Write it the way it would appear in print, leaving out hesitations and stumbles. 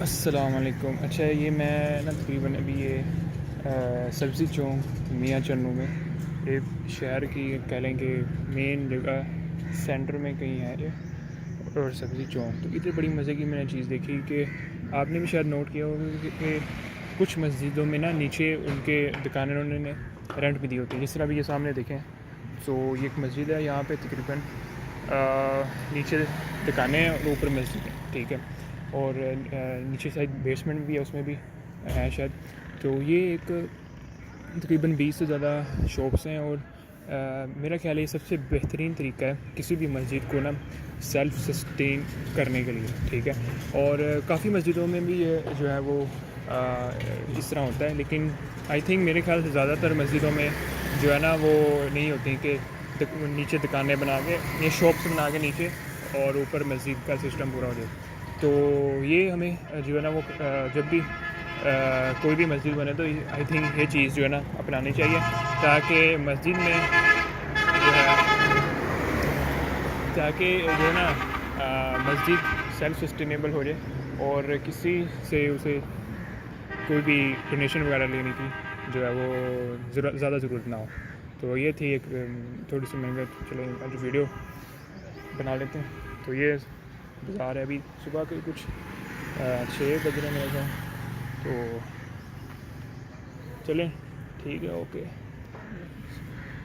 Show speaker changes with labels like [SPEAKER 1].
[SPEAKER 1] अस्सलाम वालेकुम। अच्छा, ये मैं ना तकरीबन अभी ये सब्ज़ी चौक मियाँ चन्नू में एक शहर की कह लें कि मेन जगह सेंटर में कहीं है ये, और सब्ज़ी चौक तो इधर बड़ी मज़े की मैंने चीज़ देखी कि आपने भी शायद नोट किया होगा कि कुछ मस्जिदों में ना नीचे उनके दुकानें उन्होंने रेंट पे दी होती है। जिस तरह भी ये सामने देखें, तो ये एक मस्जिद है, यहाँ पे तकरीबन नीचे दुकानें हैं और ऊपर मस्जिद है, ठीक है। और नीचे शायद बेसमेंट भी है, उसमें भी है शायद। तो ये एक तकरीबन 20 से ज़्यादा शॉप्स हैं, और मेरा ख्याल है ये सबसे बेहतरीन तरीका है किसी भी मस्जिद को ना सेल्फ़ सस्टेन करने के लिए, ठीक है। और काफ़ी मस्जिदों में भी ये जो है वो इस तरह होता है, लेकिन आई थिंक मेरे ख्याल से ज़्यादातर मस्जिदों में जो है ना वो नहीं होती कि नीचे दुकानें बना के ये शॉप्स बना के नीचे और ऊपर मस्जिद का सिस्टम पूरा हो जाए। तो ये हमें जो है ना वो जब भी कोई भी मस्जिद बने तो आई थिंक ये चीज़ जो है ना अपनानी चाहिए, ताकि मस्जिद में जो है ताकि जो है ना मस्जिद सेल्फ सस्टेनेबल हो जाए, और किसी से उसे कोई भी डोनेशन वगैरह लेने की जो है वो ज़्यादा ज़रूरत ना हो। तो ये थी एक थोड़ी सी महंगा, चलो आज वीडियो बना लेते हैं। तो ये बाज़ार है, अभी सुबह के कुछ 6 बज रहे हैं मेरे ख्याल। तो चलें, ठीक है, ओके।